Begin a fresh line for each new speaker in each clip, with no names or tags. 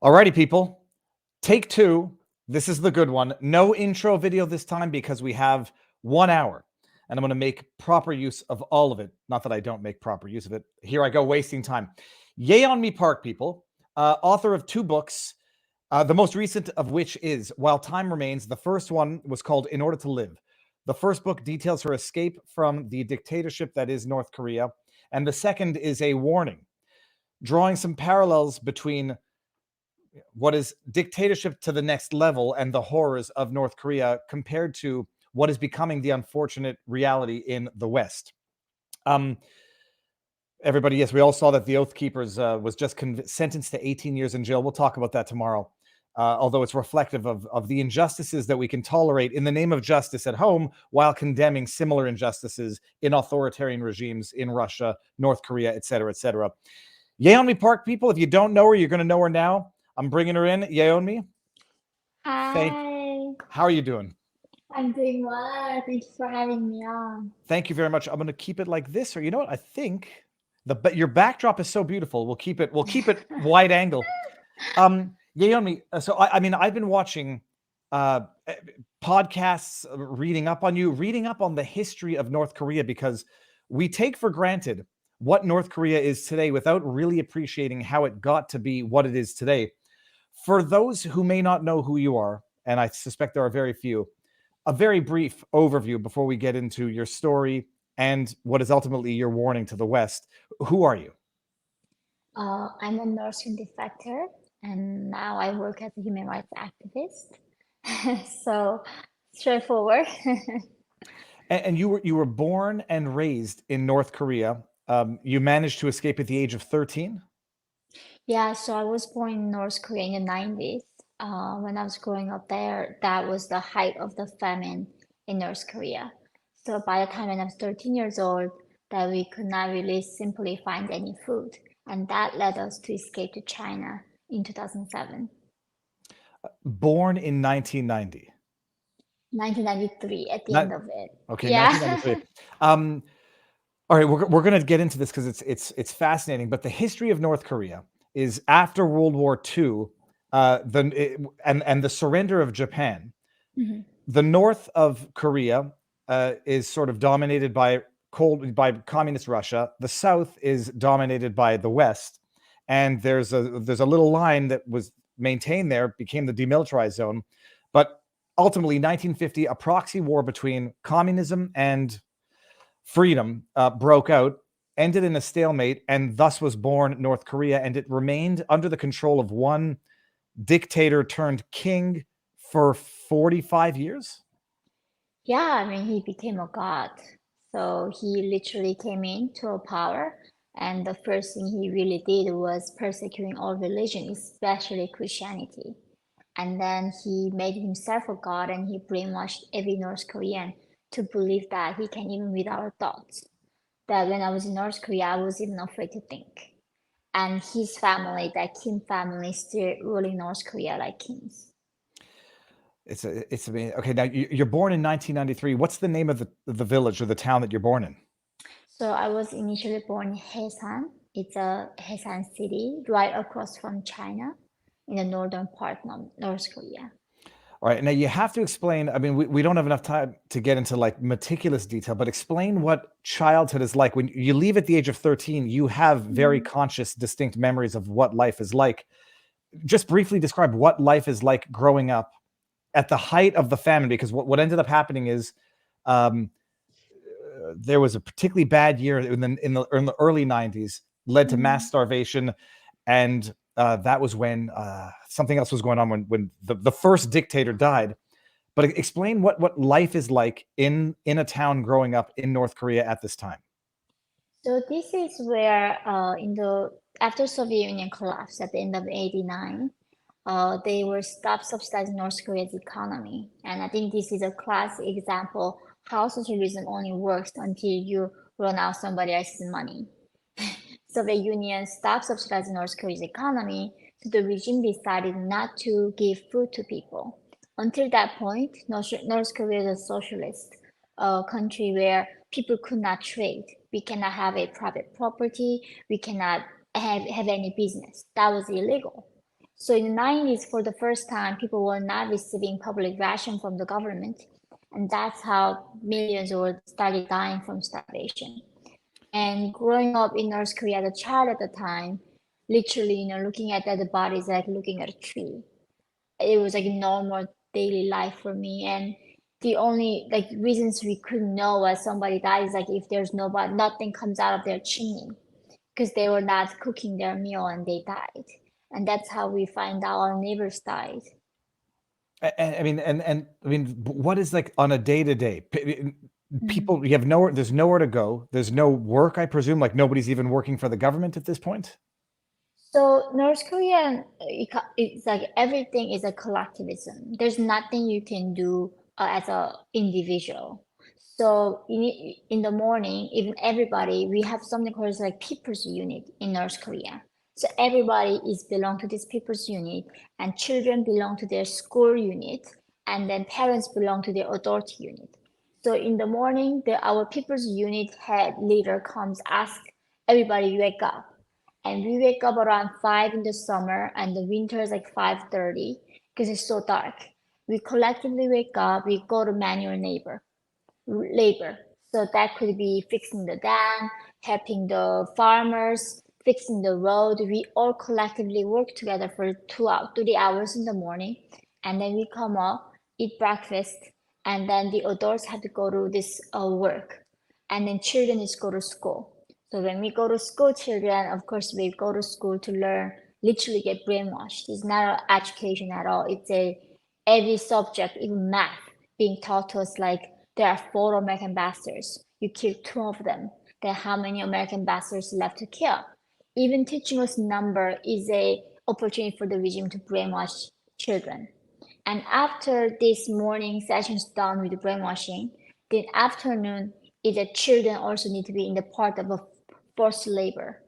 Alrighty, people. Take two. This is the good one. No intro video this time because we have 1 hour and I'm going to make proper use of all of it. Not that I don't make proper use of it. Here I go, wasting time. Yeonmi Park, people, author of 2 books, the most recent of which is While Time Remains. The first one was called In Order to Live. The first book details her escape from the dictatorship that is North Korea. And the second is a warning, drawing some parallels between what is dictatorship to the next level and the horrors of North Korea compared to what is becoming the unfortunate reality in the West. Everybody, yes, we all saw that the Oath Keepers was just sentenced to 18 years in jail. We'll talk about that tomorrow. Although it's reflective of the injustices that we can tolerate in the name of justice at home while condemning similar injustices in authoritarian regimes in Russia, North Korea, et cetera, et cetera. Yeonmi Park, people, if you don't know her, you're going to know her now. I'm bringing her in. Yeonmi,
Hi,
how are you doing?
I'm doing well. Thank you for having me on.
Thank you very much. I'm going to keep it like this, or you know what? I think your backdrop is so beautiful. We'll keep it wide angle. Yeonmi, so I mean, I've been watching podcasts, reading up on you, reading up on the history of North Korea, because we take for granted what North Korea is today without really appreciating how it got to be what it is today. For those who may not know who you are, and I suspect there are very few, a very brief overview before we get into your story and what is ultimately your warning to the West. Who are you?
I'm a nursing defector, and now I work as a human rights activist. So straightforward.
And you were born and raised in North Korea. You managed to escape at the age of 13.
Yeah, so I was born in North Korea in the 90s. When I was growing up there, that was the height of the famine in North Korea. So by the time when I was 13 years old, that we could not really simply find any food. And that led us to escape to China in 2007.
Born in 1990.
1993 at the end
Not
of it.
okay,
Yeah.
1993. Um, all right, we're going to get into this because it's fascinating. But the history of North Korea is after World War II, and the surrender of Japan.
Mhm.
The north of Korea is sort of dominated by communist Russia. The south is dominated by the West, and there's a little line that was maintained there, became the demilitarized zone. But ultimately, 1950, a proxy war between communism and freedom broke out, ended in a stalemate, and thus was born North Korea. And it remained under the control of one dictator turned king for 45 years.
Yeah, I mean, he became a god. So he literally came into a power, and the first thing he really did was persecuting all religion, especially Christianity. And then he made himself a god and he brainwashed every North Korean to believe that he can even read our thoughts. That when I was in North Korea, I was even afraid to think. And his family, that Kim family, still ruling North Korea like kings.
It's amazing. Okay, now you're born in 1993. What's the name of the village or the town that you're born in?
So I was initially born in Haesan. It's a Haesan city right across from China in the northern part of North Korea.
All right, now you have to explain. I mean, we don't have enough time to get into like meticulous detail, but explain what childhood is like. When you leave at the age of 13, you have very
Mhm.
conscious, distinct memories of what life is like. Just briefly describe what life is like growing up at the height of the famine, because what ended up happening is um, there was a particularly bad year in the early 90s, led to mass
Mhm.
starvation, and that was when something else was going on when the first dictator died. But explain what life is like in a town growing up in North Korea at this time.
So this is where in the after Soviet Union collapsed at the end of '89, they were stopped subsidizing North Korea's economy. And I think this is a classic example how socialism only works until you run out somebody else's money. Soviet Union stopped subsidizing North Korea's economy, so the regime decided not to give food to people. Until that point, North Korea is a socialist country where people could not trade. We cannot have a private property. We cannot have any business. That was illegal. So in the 90s, for the first time, people were not receiving public ration from the government. And that's how millions were started dying from starvation. And growing up in North Korea as a child at the time, literally, looking at the bodies like looking at a tree. It was like a normal daily life for me. And the only like reasons we could know was somebody died is like if there's nobody, nothing comes out of their chimney because they were not cooking their meal and they died. And that's how we find out our neighbors died.
What is like on a day-to-day? People, you have nowhere, there's nowhere to go. There's no work, I presume, like nobody's even working for the government at this point.
So North Korean, it's like everything is a collectivism. There's nothing you can do as a individual. So in the morning, even everybody, we have something called like people's unit in North Korea. So everybody is belong to this people's unit, and children belong to their school unit, and then parents belong to their adult unit. So in the morning, our people's unit head leader comes, ask everybody wake up, and we wake up around 5 in the summer, and the winter is like 5:30 because it's so dark. We collectively wake up, we go to manual labor. So that could be fixing the dam, helping the farmers, fixing the road. We all collectively work together for 3 hours in the morning, and then we come up, eat breakfast, and then the adults have to go to this work, and then children is go to school. So when we go to school, children, of course, we go to school to learn, literally get brainwashed. It's not an education at all. It's every subject, even math, being taught to us like there are 4 American bastards. You kill 2 of them. Then how many American bastards left to kill? Even teaching us number is a opportunity for the regime to brainwash children. And after this morning session's done with the brainwashing, then afternoon is that children also need to be in the part of a forced labor.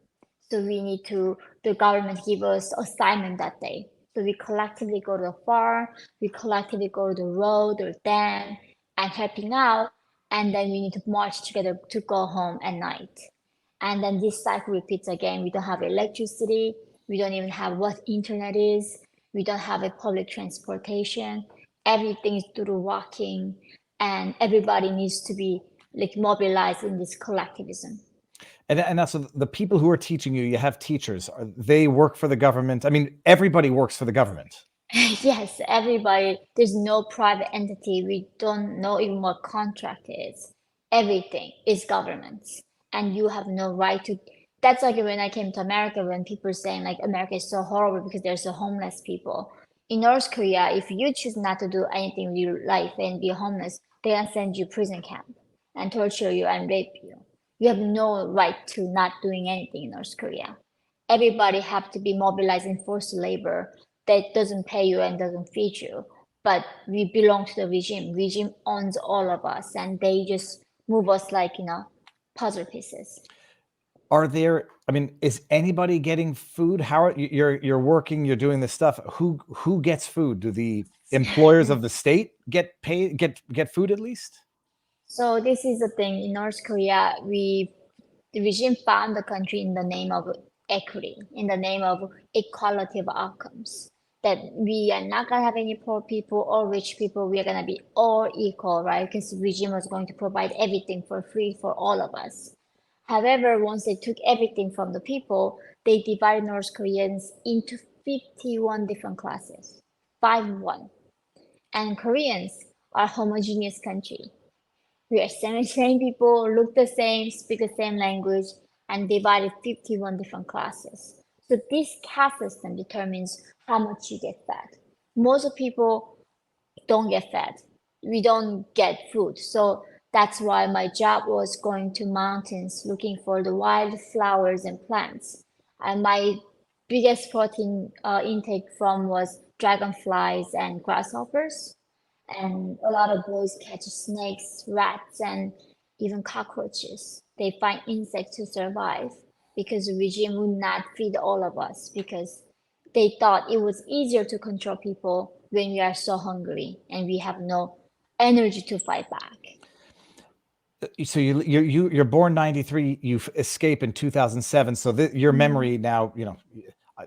So the government give us assignment that day. So we collectively go to the farm, we collectively go to the road or dam and helping out, and then we need to march together to go home at night. And then this cycle repeats again. We don't have electricity, we don't even have what internet is, we don't have a public transportation, everything is through walking, and everybody needs to be like mobilized in this collectivism.
And also the people who are teaching you have teachers. They work for the government. I mean, everybody works for the government.
Yes, everybody. There's no private entity. We don't know even what contract is. Everything is governments, and you have no right to. That's like when I came to America, when people are saying like America is so horrible because there's so homeless people. In North Korea, if you choose not to do anything with your life and be homeless, they can send you prison camp and torture you and rape you. You have no right to not doing anything in North Korea. Everybody have to be mobilized in forced labor that doesn't pay you and doesn't feed you. But we belong to the regime. Regime owns all of us, and they just move us like puzzle pieces.
Are there? I mean, is anybody getting food? How are you're working? You're doing this stuff. Who gets food? Do the employers of the state get paid? Get food at least?
So this is the thing in North Korea. The regime found the country in the name of equity, in the name of equality of outcomes. That we are not gonna have any poor people or rich people. We are gonna be all equal, right? Because the regime was going to provide everything for free for all of us. However, once they took everything from the people, they divided North Koreans into 51 different classes, 5-1. And Koreans are homogeneous country. We are same people, look the same, speak the same language, and divided 51 different classes. So this caste system determines how much you get fed. Most people don't get fed. We don't get food. So that's why my job was going to mountains looking for the wild flowers and plants. And my biggest protein intake from was dragonflies and grasshoppers. And a lot of boys catch snakes, rats, and even cockroaches. They find insects to survive because the regime would not feed all of us because they thought it was easier to control people when we are so hungry and we have no energy to fight back.
So you're born 93. You escape in 2007. So your memory now,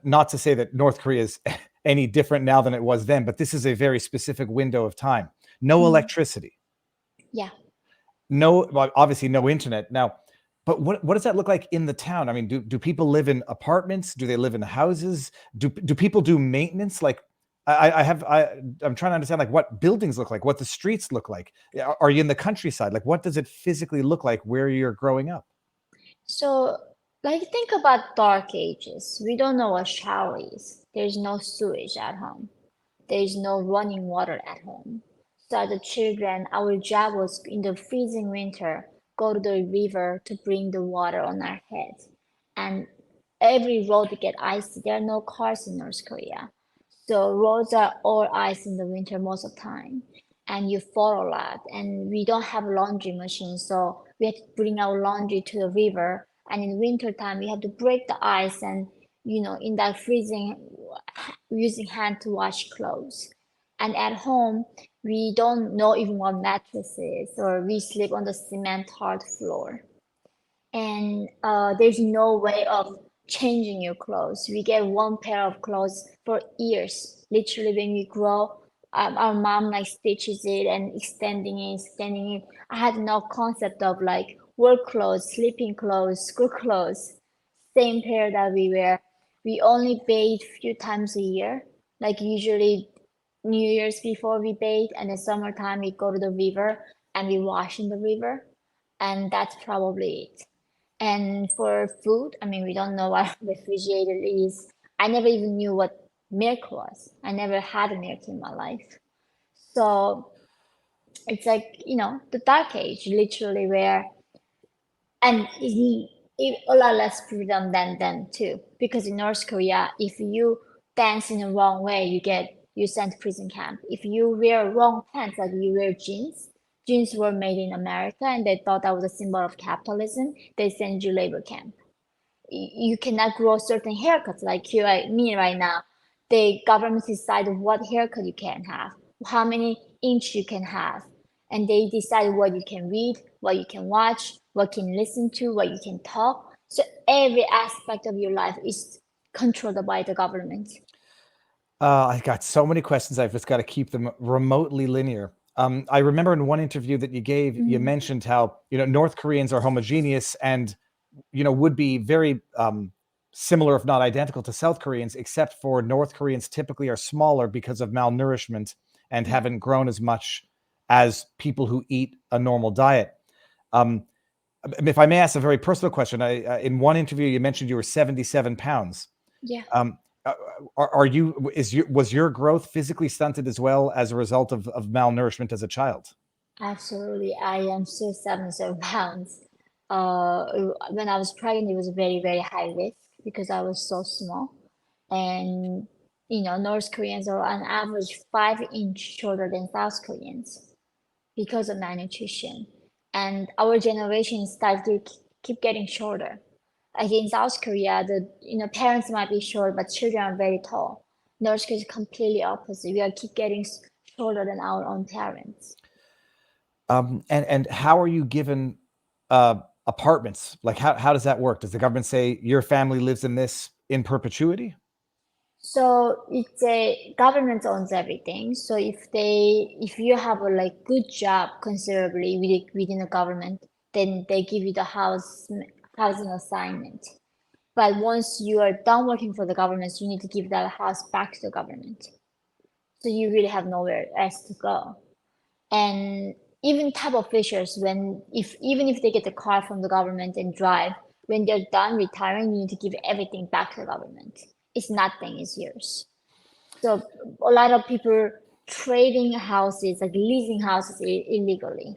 not to say that North Korea is any different now than it was then, but this is a very specific window of time. No electricity.
Yeah.
No, well, obviously no internet. Now, but what does that look like in the town? I mean, do people live in apartments? Do they live in houses? Do people do maintenance? Like, I'm trying to understand like what buildings look like, what the streets look like. Are you in the countryside? Like, what does it physically look like where you're growing up?
So, like, think about dark ages. We don't know what shower is. There's no sewage at home. There's no running water at home. So as a children, our job was in the freezing winter, go to the river to bring the water on our heads. And every road get icy. There are no cars in North Korea. So roads are all ice in the winter most of the time. And you fall a lot. And we don't have laundry machine, so we have to bring our laundry to the river. And in winter time, we have to break the ice and in that freezing, using hand to wash clothes. And at home, we don't know even what mattress is, or we sleep on the cement hard floor. And there's no way of changing your clothes. We get one pair of clothes for years. Literally, when we grow, our mom like stitches it and extending it. I had no concept of like work clothes, sleeping clothes, school clothes, same pair that we wear. We only bathe few times a year, like usually New Year's before we bathe, and in summertime we go to the river and we wash in the river, and that's probably it. And for food, I mean, we don't know what refrigerator is. I never even knew what milk was. I never had a milk in my life. So it's like, the dark age, literally, where, and a lot less freedom than them too. Because in North Korea, if you dance in the wrong way, you sent to prison camp. If you wear wrong pants, like you wear jeans were made in America and they thought that was a symbol of capitalism, they send you labor camp. You cannot grow certain haircuts like you, like me right now. The government decide what haircut you can have, how many inch you can have, and they decide what you can read, what you can watch, what you can listen to, what you can talk. So every aspect of your life is controlled by the government.
I got so many questions. I've just got to keep them remotely linear. I remember in one interview that you gave, you mentioned how North Koreans are homogeneous and would be very similar, if not identical, to South Koreans, except for North Koreans typically are smaller because of malnourishment and haven't grown as much as people who eat a normal diet. If I may ask a very personal question, in one interview you mentioned you were 77 pounds.
Yeah.
Was your growth physically stunted as well as a result of malnourishment as a child?
Absolutely. I am still 77 pounds. When I was pregnant, it was very, very high risk because I was so small. And, North Koreans are on average 5 inch shorter than South Koreans because of malnutrition. And our generation started to keep getting shorter. Like in South Korea, parents might be short, but children are very tall. North Korea is completely opposite. We are keep getting shorter than our own parents.
And how are you given apartments? Like how does that work? Does the government say your family lives in this in perpetuity?
So it's a government owns everything. So if you have a like good job considerably within the government, then they give you the housing assignment. But once you are done working for the government, you need to give that house back to the government. So you really have nowhere else to go. And even top officials, even if they get the car from the government and drive, when they're done retiring, you need to give everything back to the government. It's nothing, it's yours. So a lot of people trading houses, like leasing houses illegally.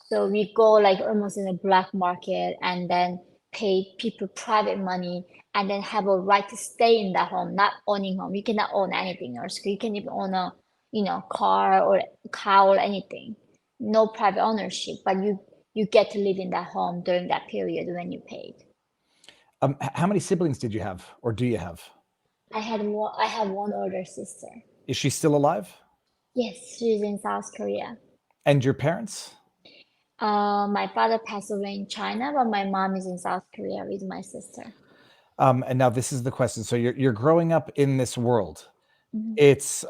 So we go like almost in a black market and then pay people private money and then have a right to stay in that home, not owning home. You cannot own anything else. You can even own a, car or cow or anything. No private ownership, but you get to live in that home during that period when you paid.
How many siblings did you have, or do you have?
I have one older sister.
Is she still alive?
Yes, she's in South Korea.
And your parents?
My father passed away in China, but my mom is in South Korea with my sister.
And now this is the question. So you're growing up in this world.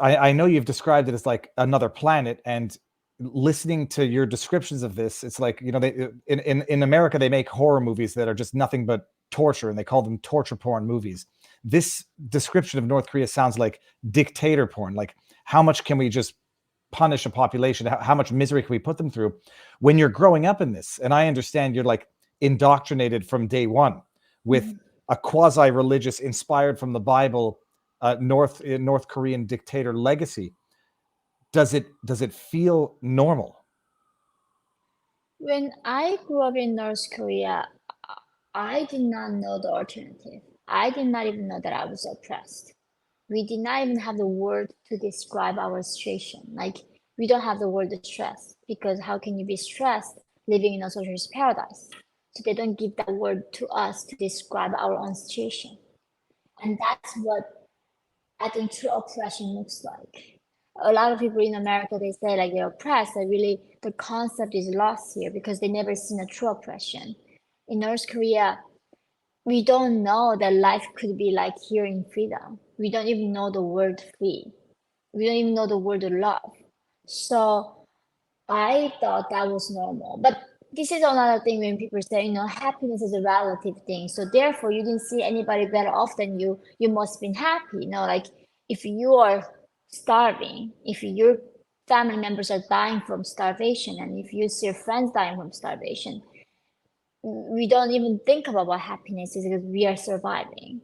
I know you've described it as like another planet, and listening to your descriptions of this, it's like, you know, they in America they make horror movies that are just nothing but torture, and they call them torture porn movies. This description of North Korea sounds like dictator porn. Like, how much can we just punish a population? How much misery can we put them through? When you're growing up in this, and I understand you're like indoctrinated from day one with a quasi-religious, inspired from the Bible, North Korean dictator legacy. Does it feel normal?
When I grew up in North Korea, I did not know the alternative. I did not even know that I was oppressed. We did not even have the word to describe our situation. Like, we don't have the word stress, because how can you be stressed living in a socialist paradise? So they don't give that word to us to describe our own situation. And that's what I think true oppression looks like. A lot of people in America, they say like they're oppressed, that really the concept is lost here because they never seen a true oppression. In North Korea, we don't know that life could be like here in freedom. We don't even know the word free. We don't even know the word love. So I thought that was normal. But this is another thing when people say, happiness is a relative thing. So therefore, you didn't see anybody better off than you must have been happy. Like if you are starving, if your family members are dying from starvation, and if you see your friends dying from starvation, we don't even think about what happiness is because we are surviving.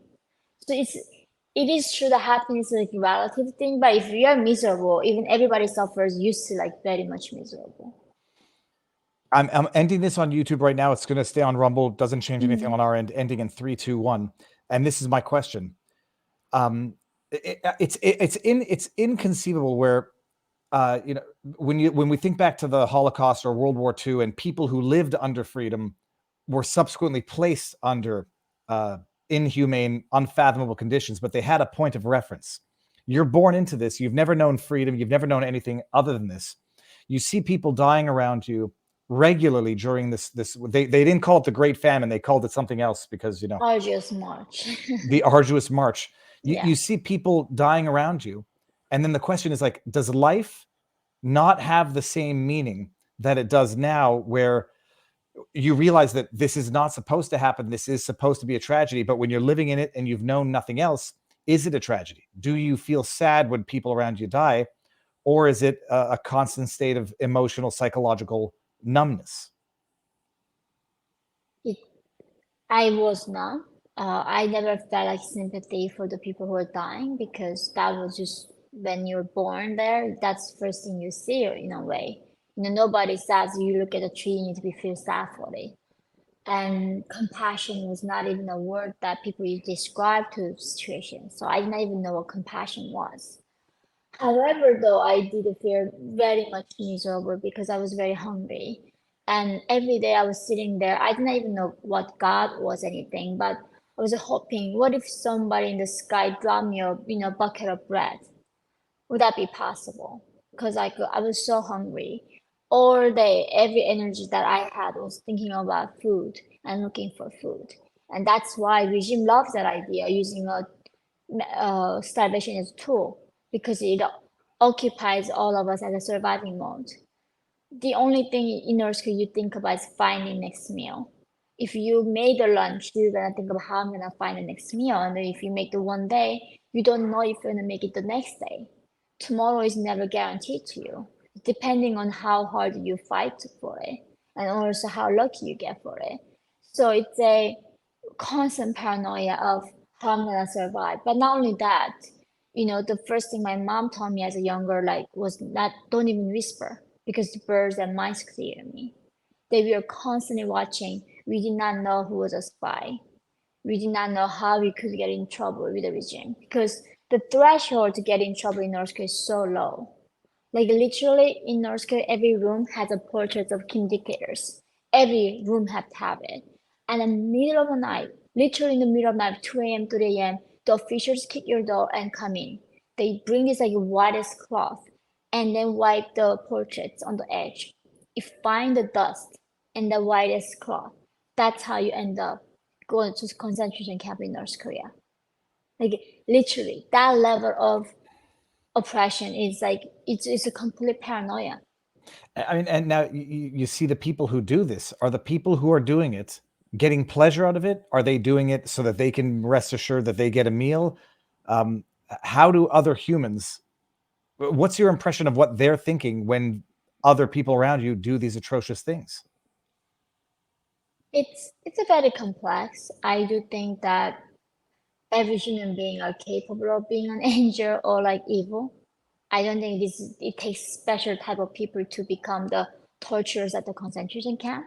So it is true that happiness is like a relative thing, but if you are miserable, even everybody suffers, you still like very much miserable.
I'm ending this on YouTube right now. It's going to stay on Rumble. Doesn't change anything on our end. Ending in 3, 2, 1. And this is my question. It's inconceivable where, when we think back to the Holocaust or World War II, and people who lived under freedom were subsequently placed under inhumane, unfathomable conditions, but they had a point of reference. You're born into this. You've never known freedom. You've never known anything other than this. You see people dying around you regularly during this. They didn't call it the Great Famine. They called it something else because,
Arduous march.
the arduous march.
Yeah.
You see people dying around you. And then the question is like, does life not have the same meaning that it does now, where you realize that this is not supposed to happen? This is supposed to be a tragedy. But when you're living in it and you've known nothing else, is it a tragedy? Do you feel sad when people around you die? Or is it a constant state of emotional, psychological numbness?
I was not. I never felt like sympathy for the people who are dying, because that was just when you're born there, that's the first thing you see in a way. Nobody says you look at a tree, you need to be feel sad for it. And compassion was not even a word that people use to describe to situations. So I didn't even know what compassion was. However, though, I did feel very much miserable because I was very hungry. And every day I was sitting there, I didn't even know what God was anything, but I was hoping, what if somebody in the sky dropped me a bucket of bread? Would that be possible? Because I was so hungry. All day, every energy that I had was thinking about food and looking for food. And that's why regime loves that idea, using starvation as a tool, because it occupies all of us as a surviving mode. The only thing in North Korea you think about is finding next meal. If you made a lunch, you're gonna think about how I'm gonna find the next meal. And then if you make the one day, you don't know if you're gonna make it the next day. Tomorrow is never guaranteed to you, depending on how hard you fight for it, and also how lucky you get for it. So it's a constant paranoia of how I'm gonna survive. But not only that, the first thing my mom taught me as a younger, like, was that don't even whisper, because the birds and mice could hear me. They were constantly watching. We did not know who was a spy. We did not know how we could get in trouble with the regime, because the threshold to get in trouble in North Korea is so low. Like literally in North Korea, every room has a portrait of king dictators. Every room had to have it. And in the middle of the night, literally in the middle of the night, 2 a.m., 3 a.m., the officials kick your door and come in. They bring this like whitest cloth and then wipe the portraits on the edge. You find the dust and the whitest cloth. That's how you end up going to concentration camp in North Korea. Like literally that level of oppression. It's like it's a complete paranoia.
I mean, and now you see the people who do this. Are the people who are doing it getting pleasure out of it? Are they doing it so that they can rest assured that they get a meal? How do other humans? What's your impression of what they're thinking when other people around you do these atrocious things?
It's a very complex. I do think that every human being are capable of being an angel or like evil. I don't think it takes special type of people to become the torturers at the concentration camp.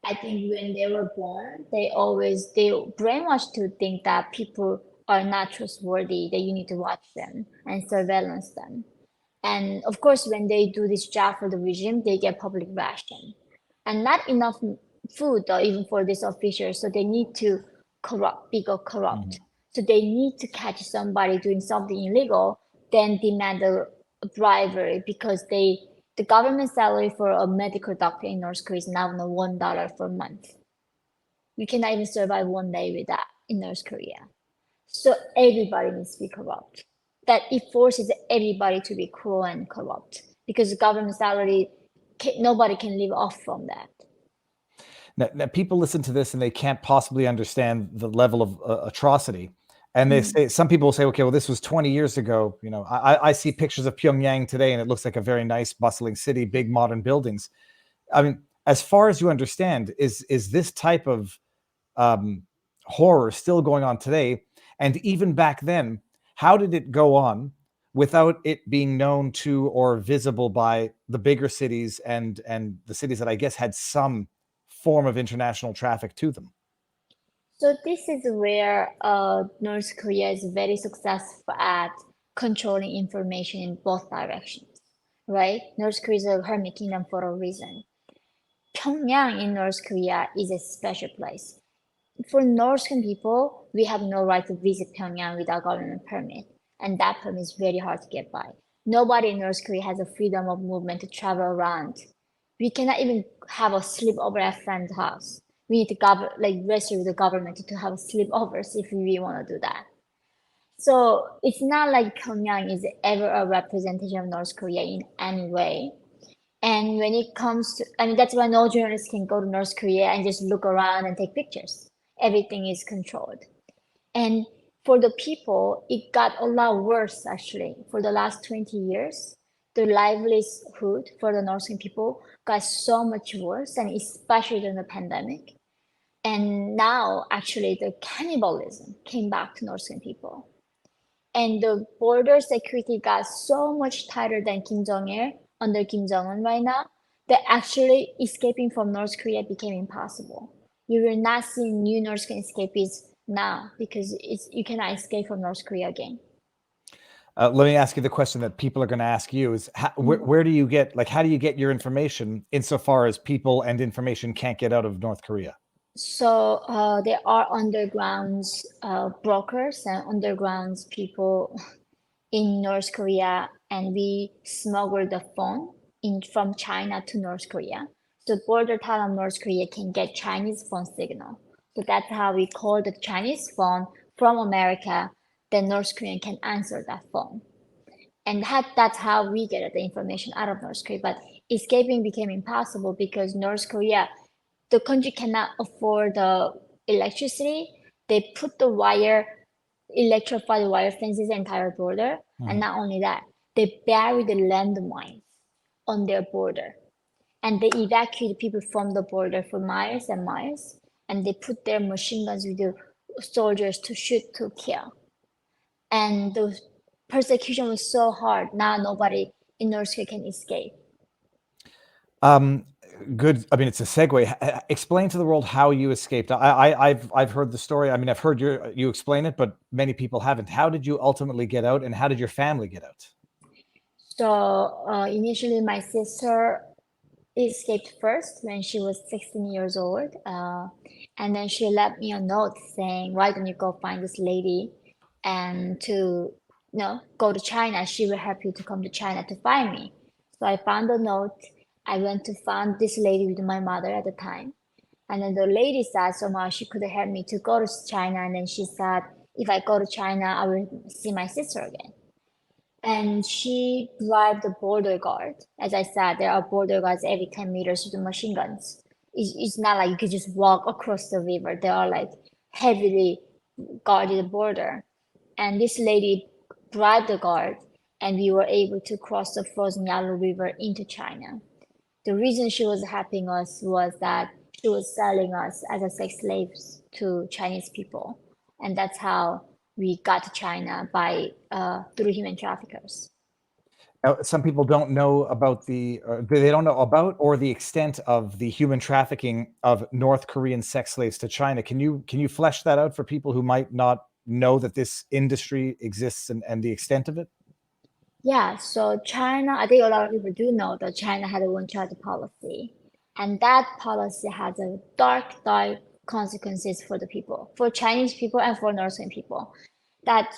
I think when they were born, they brainwashed to think that people are not trustworthy, that you need to watch them and surveillance them. And of course, when they do this job for the regime, they get public ration and not enough food or even for these officials. So they need to become corrupt. So they need to catch somebody doing something illegal, then demand a bribery because the government salary for a medical doctor in North Korea is now $1 per month. You cannot even survive one day with that in North Korea. So everybody needs to be corrupt. That it forces everybody to be cruel and corrupt because the government salary, nobody can live off from that.
Now, people listen to this and they can't possibly understand the level of atrocity. And they say, some people will say, okay, well, this was 20 years ago. You know, I see pictures of Pyongyang today and it looks like a very nice, bustling city, big modern buildings. I mean, as far as you understand, is this type of horror still going on today? And even back then, how did it go on without it being known to or visible by the bigger cities and the cities that I guess had some form of international traffic to them?
So this is where North Korea is very successful at controlling information in both directions, right? North Korea is a hermit kingdom for a reason. Pyongyang in North Korea is a special place. For North Korean people, we have no right to visit Pyongyang without government permit, and that permit is very hard to get by. Nobody in North Korea has a freedom of movement to travel around. We cannot even have a sleepover at a friend's house. We need to register with the government to have sleepovers if we want to do that. So it's not like Pyongyang is ever a representation of North Korea in any way. And when it comes to, I mean, that's why no journalist can go to North Korea and just look around and take pictures. Everything is controlled. And for the people, it got a lot worse actually. For the last 20 years, the livelihood for the North Korean people got so much worse, and especially during the pandemic. And now, actually, the cannibalism came back to North Korean people. And the border security got so much tighter than Kim Jong-il under Kim Jong-un right now that actually escaping from North Korea became impossible. You will not see new North Korean escapees now because you cannot escape from North Korea again.
Let me ask you the question that people are going to ask you is where do you get, like, how do you get your information insofar as people and information can't get out of North Korea?
So there are underground brokers and underground people in North Korea, and we smuggle the phone in from China to North Korea. So border town of North Korea can get Chinese phone signal. So that's how we call the Chinese phone from America. Then North Korean can answer that phone. And that's how we get the information out of North Korea. But escaping became impossible because North Korea, the country cannot afford the electricity. They put the electrified wire fences the entire border. And not only that, they bury the landmines on their border. And they evacuate people from the border for miles and miles. And they put their machine guns with the soldiers to shoot to kill. And the persecution was so hard. Now nobody in North Korea can escape.
Good. I mean, it's a segue. Explain to the world how you escaped. I've heard the story. I mean, I've heard you explain it, but many people haven't. How did you ultimately get out, and how did your family get out?
So initially, my sister escaped first when she was 16 years old. And then she left me a note saying, why don't you go find this lady and go to China. She will help you to come to China to find me. So I found a note. I went to find this lady with my mother at the time. And then the lady said somehow she could help me to go to China. And then she said, if I go to China, I will see my sister again. And she bribed the border guard. As I said, there are border guards every 10 meters with machine guns. It's not like you could just walk across the river. They are like heavily guarded border. And this lady bribed the guard, and we were able to cross the frozen Yalu River into China. The reason she was helping us was that she was selling us as a sex slaves to Chinese people. And that's how we got to China by through human traffickers.
Now, some people don't know about they don't know about or the extent of the human trafficking of North Korean sex slaves to China. Can you flesh that out for people who might not know that this industry exists and the extent of it?
Yeah, so China, I think a lot of people do know that China had a one-child policy, and that policy has a dark consequences for the people, for Chinese people and for North Korean people. That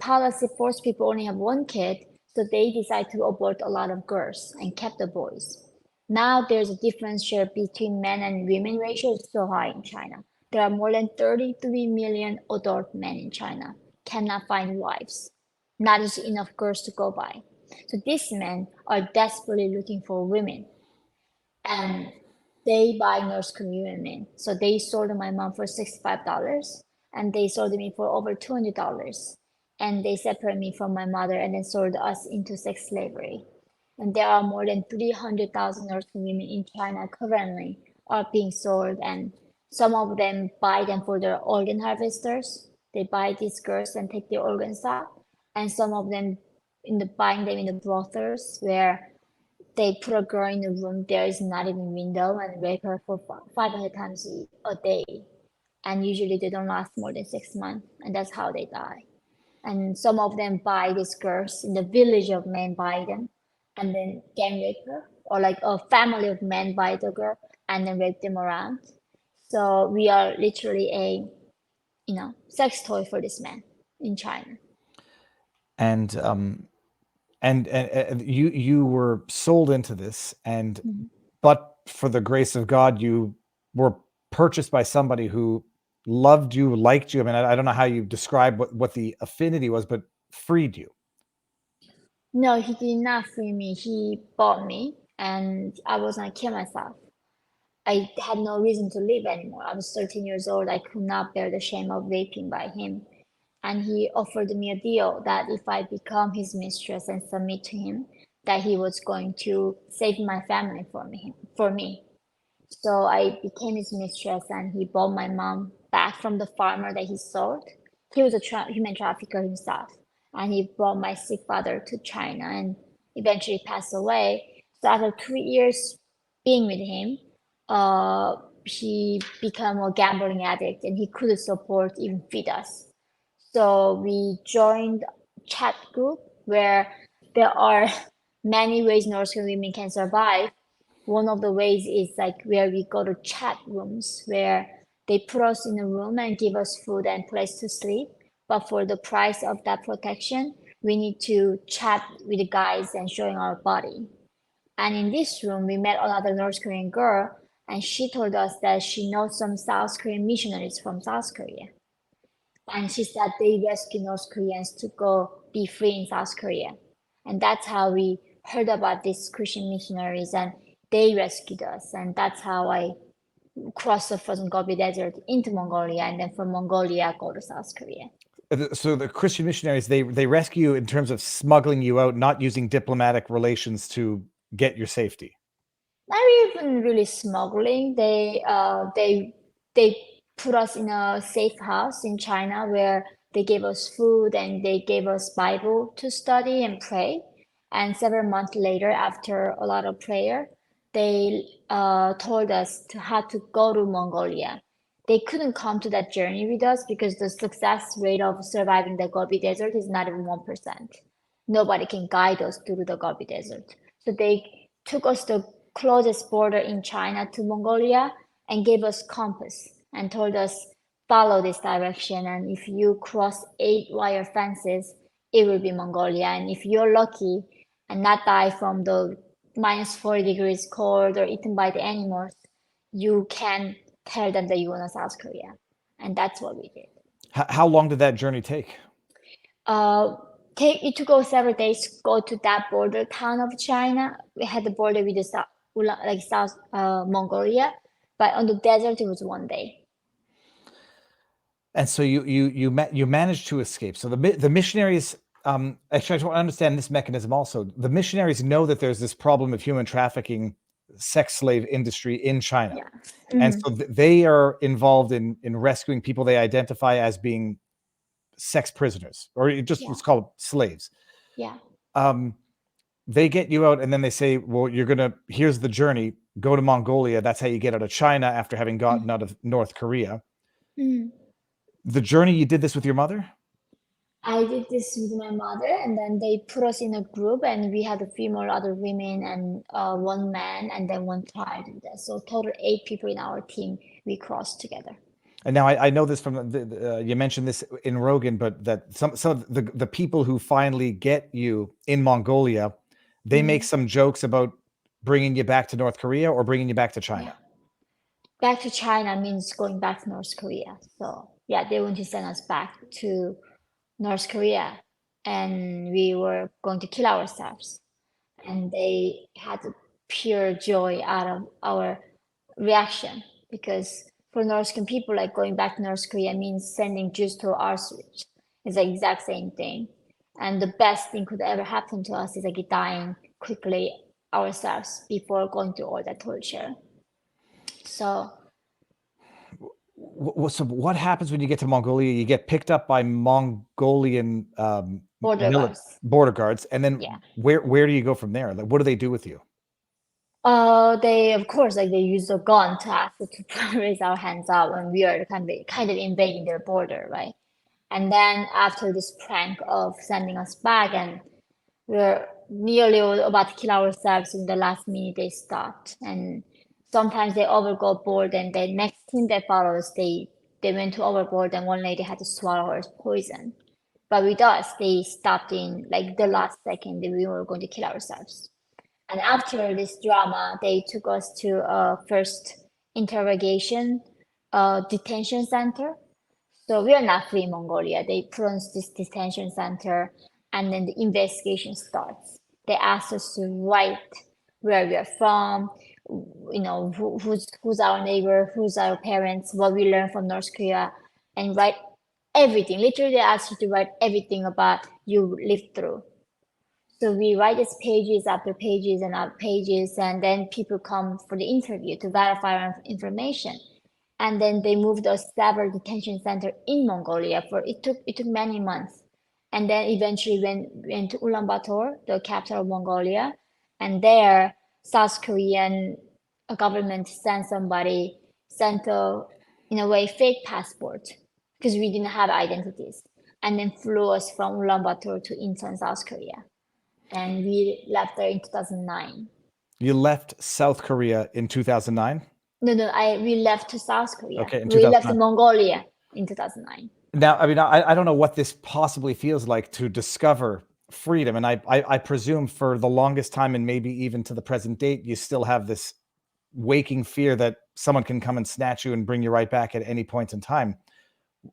policy forced people only have one kid, so they decide to abort a lot of girls and kept the boys. Now there's a difference share between men and women ratio is so high in China. There are more than 33 million adult men in China cannot find wives, not just enough girls to go by. So these men are desperately looking for women, and they buy North Korean women. So they sold my mom for $65, and they sold me for over $200. And they separated me from my mother and then sold us into sex slavery. And there are more than 300,000 North Korean women in China currently are being sold, and some of them buy them for their organ harvesters. They buy these girls and take their organs out, and some of them buying them in the brothels where they put a girl in a room there is not even window and rape her for 500 times a day. And usually they don't last more than 6 months, and that's how they die. And some of them buy these girls in the village of men buy them and then gang rape her, or like a family of men buy the girl and then rape them around. So we are literally a sex toy for this man in China.
And and you were sold into this, and
Mhm.
but for the grace of God, you were purchased by somebody who loved you, liked you. I mean, I don't know how you describe what the affinity was, but freed you.
No, he did not free me. He bought me, and I was gonna kill myself. I had no reason to live anymore. I was 13 years old. I could not bear the shame of raping by him. And he offered me a deal that if I become his mistress and submit to him, that he was going to save my family for me. So I became his mistress, and he bought my mom back from the farmer that he sold. He was a human trafficker himself, and he brought my sick father to China and eventually passed away. So after 3 years being with him, he became a gambling addict, and he couldn't support even feed us. So we joined chat group where there are many ways North Korean women can survive. One of the ways is like where we go to chat rooms where they put us in a room and give us food and place to sleep. But for the price of that protection, we need to chat with the guys and showing our body. And in this room, we met another North Korean girl, and she told us that she knows some South Korean missionaries from South Korea. And she said they rescue North Koreans to go be free in South Korea. And that's how we heard about these Christian missionaries, and they rescued us. And that's how I crossed the frozen Gobi Desert into Mongolia, and then from Mongolia go to South Korea.
So the Christian missionaries, they rescue you in terms of smuggling you out, not using diplomatic relations to get your safety.
Not even really smuggling. They put us in a safe house in China where they gave us food and they gave us Bible to study and pray. And several months later, after a lot of prayer, they told us to how to go to Mongolia. They couldn't come to that journey with us because the success rate of surviving the Gobi Desert is not even 1%. Nobody can guide us through the Gobi Desert. So they took us the closest border in China to Mongolia and gave us compass and told us follow this direction, and if you cross 8 wire fences, it will be Mongolia, and if you're lucky and not die from the minus 40 degrees cold or eaten by the animals, you can tell them that you want to South Korea. And that's what we did.
How long did that journey take?
Uh, It took us several days to go to that border town of China. We had the border with the South Mongolia, but on the desert it was 1 day.
And so you managed to escape. So the missionaries, actually, I don't understand this mechanism also. The missionaries know that there's this problem of human trafficking, sex slave industry in China.
Yeah.
And so they are involved in rescuing people they identify as being sex prisoners, or let's call it slaves.
Yeah.
They get you out, and then they say, well, here's the journey, go to Mongolia. That's how you get out of China after having gotten out of North Korea. The journey, you did this with your mother?
I did this with my mother, and then they put us in a group, and we had a few more other women and one man, and then one child. So total 8 people in our team, we crossed together.
And now I know this from you mentioned this in Rogan, but that some of the people who finally get you in Mongolia, they make some jokes about bringing you back to North Korea or bringing you back to China.
Back to China means going back to North Korea. So yeah, they want to send us back to North Korea, and we were going to kill ourselves. And they had pure joy out of our reaction, because for North Korean people, like going back to North Korea means sending Jews to Auschwitz. It's the exact same thing. And the best thing could ever happen to us is like dying quickly ourselves before going through all that torture. So
what happens when you get to Mongolia? You get picked up by Mongolian border guards, and then where do you go from there? Like, what do they do with you?
They of course, like, they use a gun to ask us to raise our hands up when we are kind of invading their border, right? And then after this prank of sending us back, and we're nearly about to kill ourselves, in the last minute they stopped. And sometimes they overboard, and the next team that follows, they went to overboard, and one lady had to swallow her poison. But with us, they stopped in like the last second that we were going to kill ourselves. And after this drama, they took us to a first interrogation detention center. So we are not free in Mongolia. They put us this detention center, and then the investigation starts. They ask us to write where we are from, who's our neighbor, who's our parents, what we learned from North Korea, and write everything. Literally, they ask you to write everything about you lived through. So we write these pages after pages and after pages, and then people come for the interview to verify our information. And then they moved us several detention center in Mongolia it took many months. And then eventually went to Ulaanbaatar, the capital of Mongolia, and there South Korean government sent a, in a way, fake passport, because we didn't have identities, and then flew us from Ulaanbaatar to Incheon, South Korea. And we left there in 2009.
You left South Korea in 2009?
No, we left to South Korea.
Okay,
we left Mongolia in 2009.
Now, I mean, I don't know what this possibly feels like to discover freedom. And I presume for the longest time, and maybe even to the present date, you still have this waking fear that someone can come and snatch you and bring you right back at any point in time.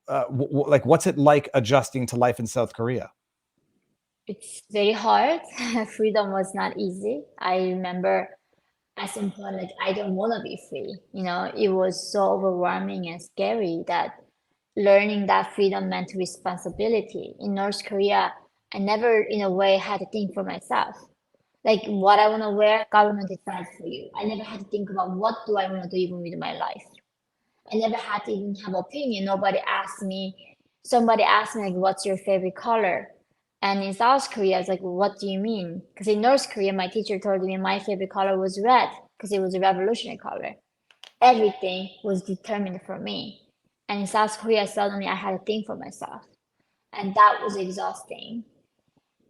Like, what's it like adjusting to life in South Korea?
It's very hard. Freedom was not easy. I remember at some point, like, I don't want to be free. It was so overwhelming and scary that learning that freedom meant responsibility. In North Korea, I never, in a way, had to think for myself. Like, what I want to wear, government decides for you. I never had to think about what do I want to do even with my life. I never had to even have opinion. Somebody asked me, like, what's your favorite color? And in South Korea, I was like, what do you mean? Because in North Korea, my teacher told me my favorite color was red because it was a revolutionary color. Everything was determined for me. And in South Korea, suddenly I had to think for myself. And that was exhausting.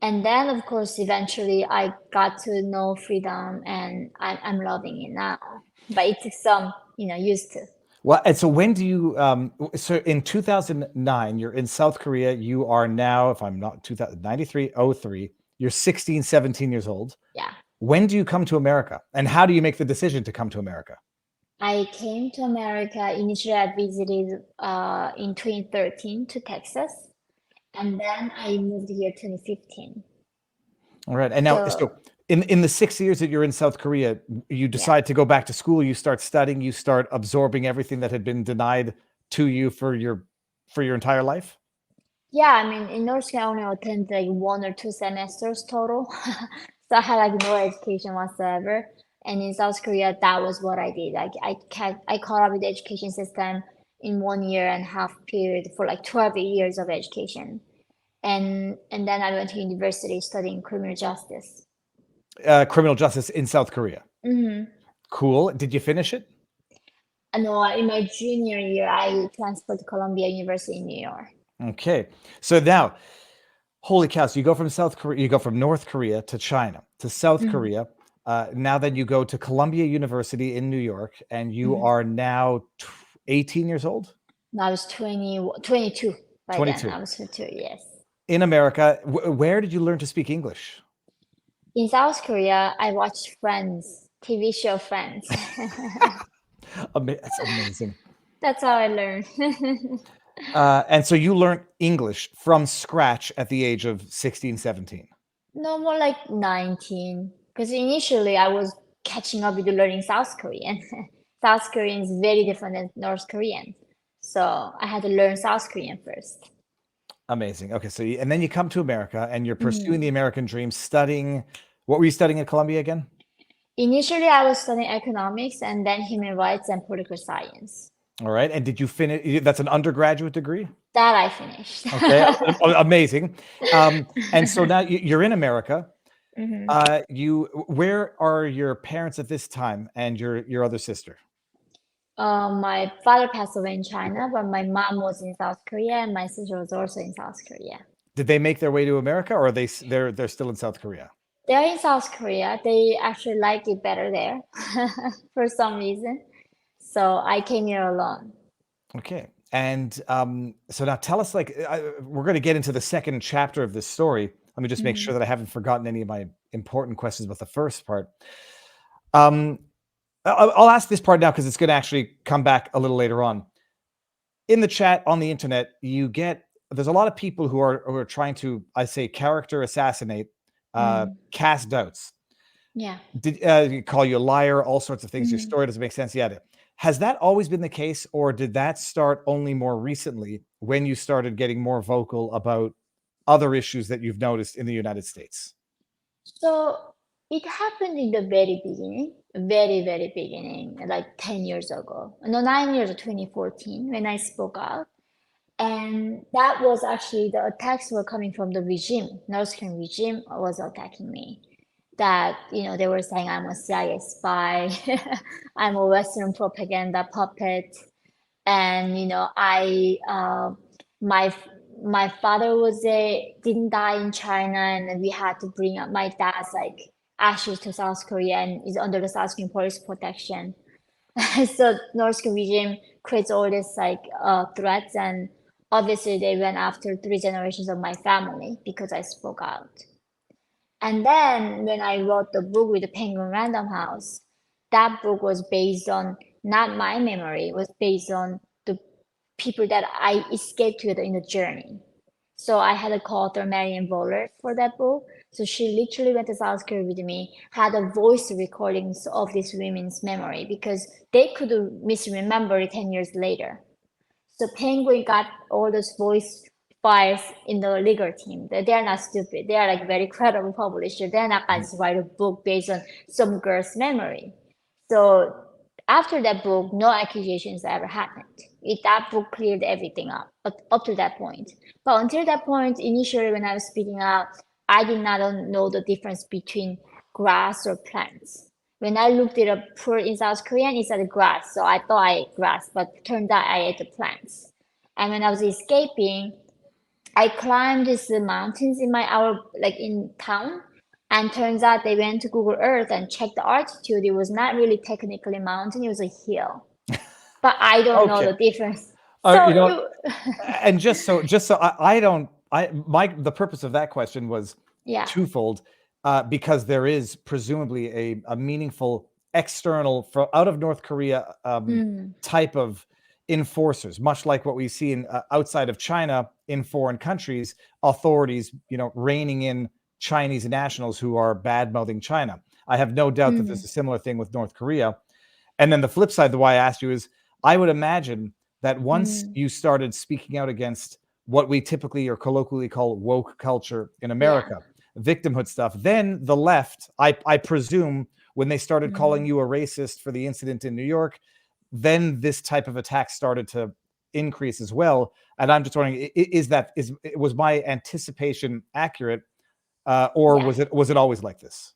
And then, of course, eventually I got to know freedom, and I'm loving it now. But it took some, used to.
Well, and so when do you, so in 2009, you're in South Korea. You are now, if I'm not 93, 03, you're 16, 17 years old.
Yeah.
When do you come to America? And how do you make the decision to come to America?
I came to America. Initially, I visited in 2013 to Texas. And then I moved here 2015.
All right. And now,
So
so in the 6 years that you're in South Korea, you
yeah.
decide to go back to school, you start studying, you start absorbing everything that had been denied to you for your entire life.
Yeah, I mean, in North Korea, I only attend like 1 or 2 semesters total. So I had like no education whatsoever. And in South Korea, that was what I did. Like I caught up with the education system in 1 year and a half period for like 12 years of education. And then I went to university studying criminal justice.
Criminal justice in South Korea.
Mm-hmm.
Cool. Did you finish it?
And in my junior year, I transferred to Columbia University in New York.
Okay. So now, holy cow! So you go from South Korea, you go from North Korea to China to South
Mm-hmm.
Korea. Now then you go to Columbia University in New York, and you
Mm-hmm.
are now 18 years old.
I was 22 by then.
22.
I was 22, yes.
In America, where did you learn to speak English?
In South Korea, I watched Friends, TV show Friends.
That's amazing.
That's how I learned.
And so you learned English from scratch at the age of 16, 17.
No, more like 19. Because initially I was catching up with learning South Korean. South Korean is very different than North Korean. So I had to learn South Korean first.
Amazing. Okay, so and then you come to America and you're pursuing
Mhm.
the American dream, studying. What were you studying at Columbia again?
Initially, I was studying economics and then human rights and political science.
All right. And did you finish? That's an undergraduate degree?
That I finished.
Okay, amazing. And so now you're in America.
Mhm.
Where are your parents at this time and your other sister?
My father passed away in China, but my mom was in South Korea and my sister was also in South Korea.
Did they make their way to America, or are they're still in South Korea?
They're in South Korea. They actually like it better there for some reason. So I came here alone.
Okay. And so now tell us, like, we're going to get into the second chapter of this story. Let me just make sure
Mhm.
that I haven't forgotten any of my important questions about the first part. Um, I'll ask this part now because it's going to actually come back a little later on. In the chat on the internet, there's a lot of people who are trying to, I say, character assassinate,
Mm.
cast doubts.
Yeah.
Did call you a liar, all sorts of things. Your
Mhm.
story doesn't make sense yet. Has that always been the case, or did that start only more recently when you started getting more vocal about other issues that you've noticed in the United States?
So it happened in the very beginning, very, very beginning, like 10 years ago. No, 9 years, 2014, when I spoke out. And that was actually the attacks were coming from the regime. North Korean regime was attacking me. That, they were saying I'm a CIA spy, I'm a Western propaganda puppet, and my my father didn't die in China, and we had to bring up my dad's like ashes to South Korea and is under the South Korean police protection. So North Korean regime creates all this like threats, and obviously they went after 3 generations of my family because I spoke out. And then when I wrote the book with the Penguin Random House, that book was based on not my memory, it was based on the people that I escaped together in the journey. So I had a co-author, Marianne Voller, for that book. So she literally went to South Korea with me, had a voice recordings of these women's memory because they could misremember it 10 years later. So Penguin got all those voice files in the legal team. They're not stupid. They are like very credible publisher. They're not going to write a book based on some girl's memory. So after that book, no accusations ever happened. That book cleared everything up to that point. But until that point, initially when I was speaking out, I did not know the difference between grass or plants. When I looked it up in South Korean, it said grass. So I thought I ate grass, but turned out I ate the plants. And when I was escaping, I climbed these mountains like in town. And turns out they went to Google Earth and checked the altitude. It was not really technically a mountain, it was a hill. But I don't know
Okay.
the difference.
You know,
So
and just so I don't the purpose of that question was
yeah.
twofold, because there is presumably a meaningful external out of North Korea type of enforcers, much like what we see in outside of China in foreign countries, authorities, reining in Chinese nationals who are bad-mouthing China. I have no doubt that there's a similar thing with North Korea. And then the flip side, the why I asked you is, I would imagine that once you started speaking out against what we typically or colloquially call woke culture in America, victimhood stuff, then the left, I presume, when they started calling you a racist for the incident in New York, then this type of attack started to increase as well. And I'm just wondering, was my anticipation accurate, or was it always like this?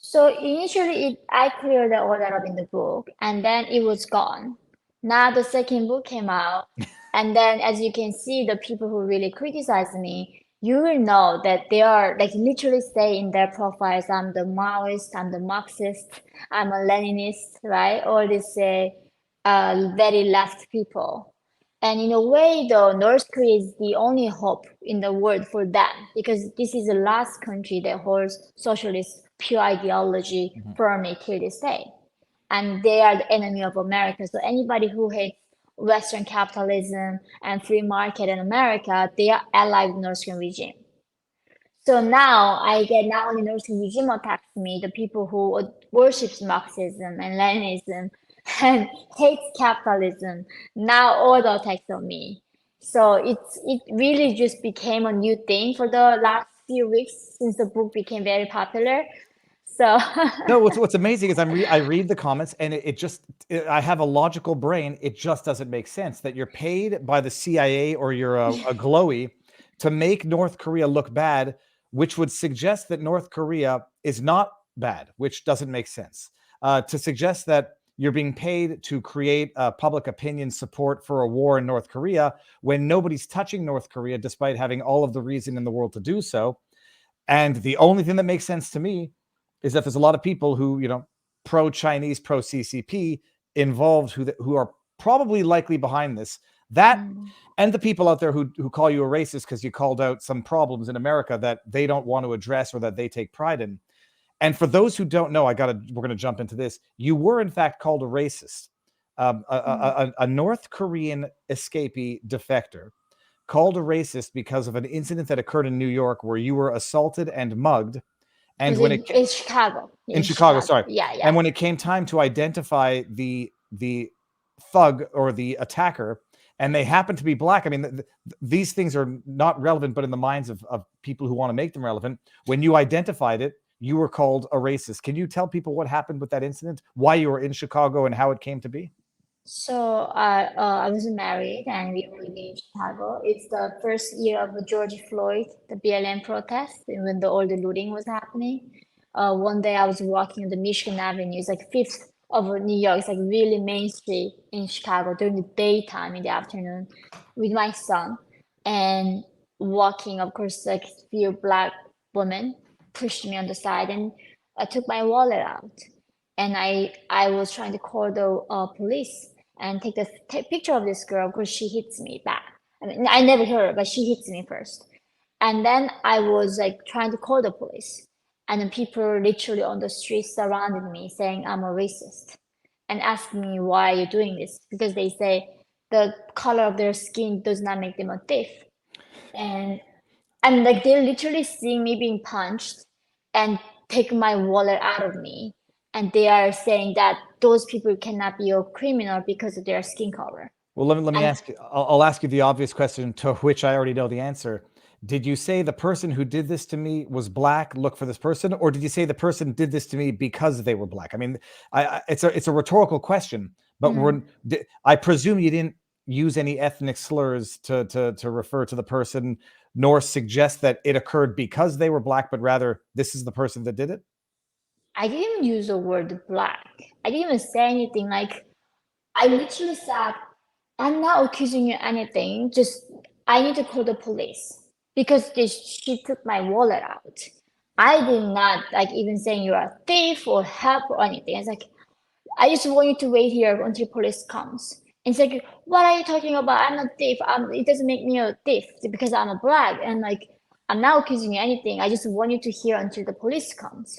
So initially, I cleared all that up in the book, and then it was gone. Now the second book came out, and then as you can see, the people who really criticize me, you will know that they are like literally say in their profiles, I'm the Maoist, I'm the Marxist, I'm a Leninist, right? All these very left people. And in a way, though, North Korea is the only hope in the world for them because this is the last country that holds socialist pure ideology firmly till this day. And they are the enemy of America. So anybody who hates Western capitalism and free market in America, they are allied with North Korean regime. So now I get not only North Korean regime attacks me, the people who worships Marxism and Leninism and hates capitalism, now all the attacks on me. So it really just became a new thing for the last few weeks since the book became very popular. So
No, what's amazing is I read the comments and I have a logical brain. It just doesn't make sense that you're paid by the CIA or you're a glowy to make North Korea look bad, which would suggest that North Korea is not bad, which doesn't make sense. To suggest that you're being paid to create public opinion support for a war in North Korea when nobody's touching North Korea, despite having all of the reason in the world to do so. And the only thing that makes sense to me is that there's a lot of people who, pro-Chinese, pro-CCP involved who are probably likely behind this. That and the people out there who call you a racist because you called out some problems in America that they don't want to address or that they take pride in. And for those who don't know, we're going to jump into this. You were in fact called a racist. A North Korean escapee defector called a racist because of an incident that occurred in New York where you were assaulted and mugged. And when
in Chicago.
In Chicago, sorry.
Yeah.
And when it came time to identify the thug or the attacker, and they happened to be black. I mean, these things are not relevant, but in the minds of people who want to make them relevant, when you identified it, you were called a racist. Can you tell people what happened with that incident, why you were in Chicago, and how it came to be?
So I was married and we were living in Chicago. It's the first year of the George Floyd, the BLM protest, when all the looting was happening. One day I was walking on the Michigan Avenue. It's like Fifth of New York. It's like really main street in Chicago during the daytime in the afternoon with my son and walking. Of course, like few black women pushed me on the side and I took my wallet out. And I was trying to call the police and take the picture of this girl because she hits me back. I mean, I never hit her, but she hits me first. And then I was like trying to call the police. And then people literally on the street surrounded me saying I'm a racist and asking me why are you doing this? Because they say the color of their skin does not make them a thief. And like they're literally seeing me being punched and take my wallet out of me. And they are saying that those people cannot be a criminal because of their skin color.
Well, let me ask you. I'll ask you the obvious question to which I already know the answer. Did you say the person who did this to me was black? Look for this person, or did you say the person did this to me because they were black? I mean, it's a rhetorical question, but I presume you didn't use any ethnic slurs to refer to the person, nor suggest that it occurred because they were black, but rather this is the person that did it.
I didn't use the word black. I didn't even say anything. Like, I literally said, I'm not accusing you anything. Just, I need to call the police because she took my wallet out. I did not like even saying you're a thief or help or anything. It's like, I just want you to wait here until police comes. And it's like, what are you talking about? I'm not a thief. It doesn't make me a thief because I'm a black. And like, I'm not accusing you anything. I just want you to hear until the police comes.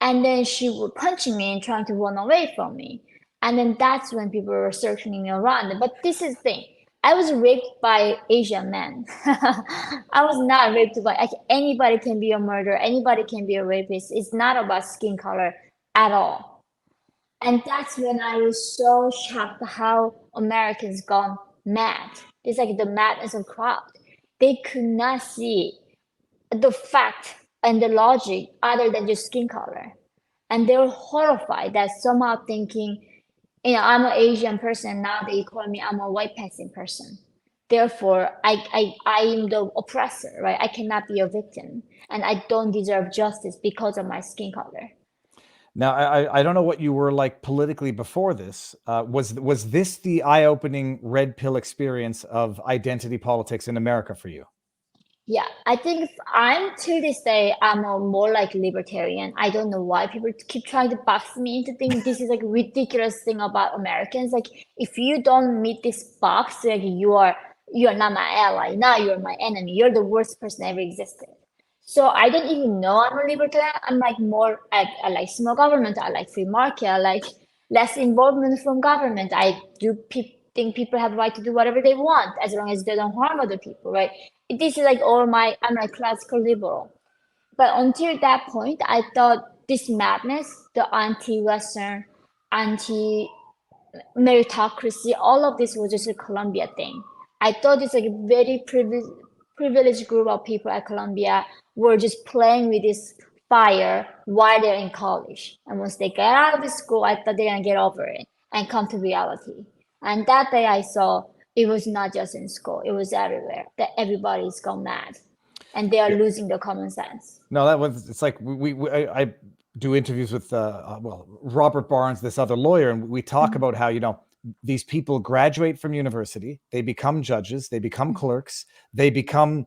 And then she was punching me and trying to run away from me. And then that's when people were circling me around. But this is the thing. I was raped by Asian men. I was not raped by, like, anybody can be a murderer, anybody can be a rapist. It's not about skin color at all. And that's when I was so shocked how Americans gone mad. It's like the madness of crowd. They could not see the fact and the logic other than just skin color. And they were horrified that somehow thinking, I'm an Asian person, now they call me I'm a white passing person. Therefore, I am the oppressor, right? I cannot be a victim, and I don't deserve justice because of my skin color.
Now, I don't know what you were like politically before this. Was this the eye-opening red pill experience of identity politics in America for you?
Yeah, I think I'm to this day, I'm a more like libertarian. I don't know why people keep trying to box me into thinking this is like ridiculous thing about Americans. Like if you don't meet this box, like you are not my ally. Now you're my enemy. You're the worst person ever existed. So I don't even know I'm a libertarian. I'm like more I like small government. I like free market. I like less involvement from government. I do think people have the right to do whatever they want as long as they don't harm other people, right? This is like I'm like classical liberal. But until that point, I thought this madness, the anti-Western, anti meritocracy, all of this was just a Columbia thing. I thought it's like a very privileged group of people at Columbia were just playing with this fire while they're in college. And once they get out of the school, I thought they're gonna get over it and come to reality. And that day I saw it was not just in school, it was everywhere, that everybody's gone mad and they are losing their common sense.
No, it's like I do interviews with Robert Barnes, this other lawyer, and we talk about how these people graduate from university, they become judges, they become clerks, they become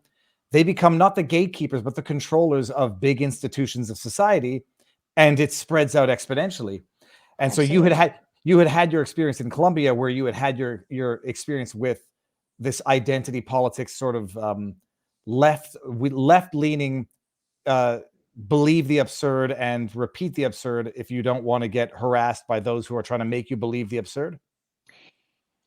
not the gatekeepers but the controllers of big institutions of society, and it spreads out exponentially. And so you had your experience in Colombia, where you had your experience with this identity politics, sort of left leaning, believe the absurd and repeat the absurd if you don't want to get harassed by those who are trying to make you believe the absurd.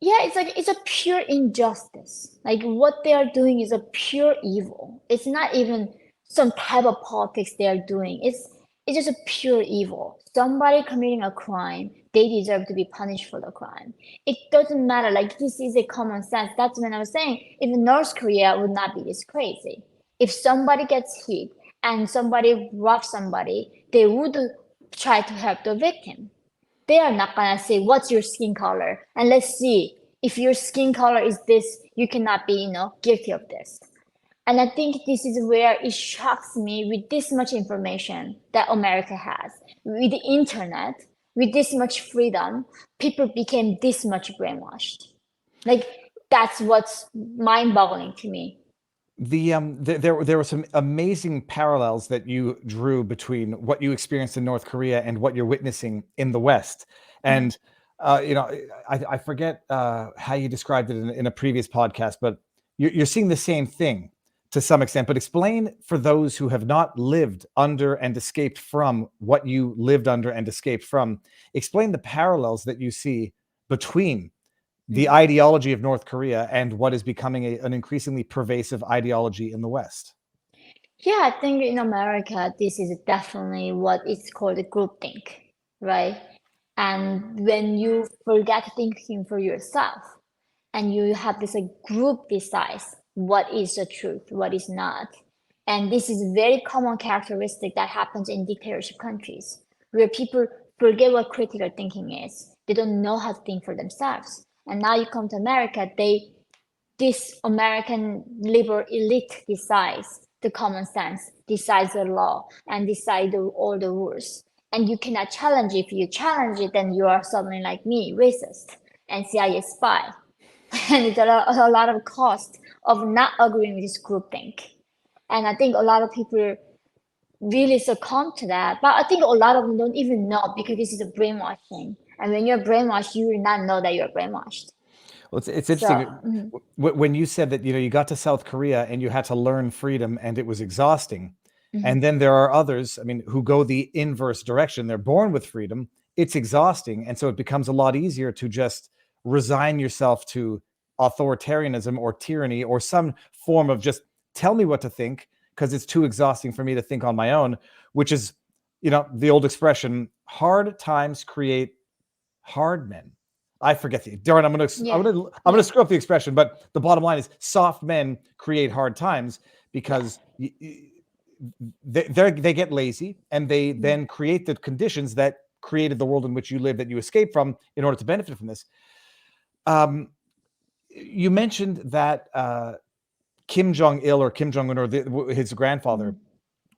Yeah, it's like it's a pure injustice. Like what they are doing is a pure evil. It's not even some type of politics they are doing. It's just a pure evil. Somebody committing a crime, they deserve to be punished for the crime. It doesn't matter. Like this is a common sense. That's when I was saying even North Korea would not be this crazy. If somebody gets hit and somebody robs somebody, they would try to help the victim. They are not gonna say what's your skin color and let's see if your skin color is this, you cannot be guilty of this. And I think this is where it shocks me with this much information that America has, with the internet, with this much freedom, people became this much brainwashed. Like that's what's mind-boggling to me.
There were some amazing parallels that you drew between what you experienced in North Korea and what you're witnessing in the West. And I forget how you described it in a previous podcast, but you're seeing the same thing to some extent. But explain for those who have not lived under and escaped from what you lived under and escaped from. Explain the parallels that you see between the ideology of North Korea and what is becoming an increasingly pervasive ideology in the West.
Yeah, I think in America, this is definitely what is called groupthink, right? And when you forget thinking for yourself and you have this like group decides what is the truth, what is not. And this is a very common characteristic that happens in dictatorship countries where people forget what critical thinking is. They don't know how to think for themselves. And now you come to America, this American liberal elite decides the common sense, decides the law, and decide all the rules. And you cannot challenge it. If you challenge it, then you are suddenly like me, racist and CIA spy. And it's a lot of cost of not agreeing with this groupthink. And I think a lot of people really succumb to that. But I think a lot of them don't even know because this is a brainwashing. And when you're brainwashed, you will not know that you're brainwashed.
Well, it's interesting when you said that you got to South Korea and you had to learn freedom and it was exhausting. And then there are others, I mean, who go the inverse direction. They're born with freedom it's exhausting. And so it becomes a lot easier to just resign yourself to authoritarianism or tyranny or some form of just tell me what to think, because it's too exhausting for me to think on my own, which is, the old expression, hard times create hard men. I forget the darn. I'm gonna screw up the expression, but the bottom line is soft men create hard times because they get lazy and they then create the conditions that created the world in which you live that you escape from in order to benefit from this. You mentioned that Kim Jong-il or Kim Jong-un or his grandfather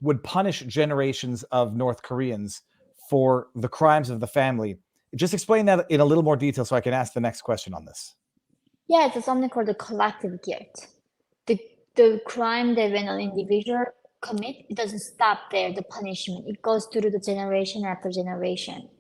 would punish generations of North Koreans for the crimes of the family. Just explain that in a little more detail so I can ask the next question on this.
Yeah, it's something called the collective guilt. The crime that when an individual commit, it doesn't stop there, the punishment. It goes through the generation after generation.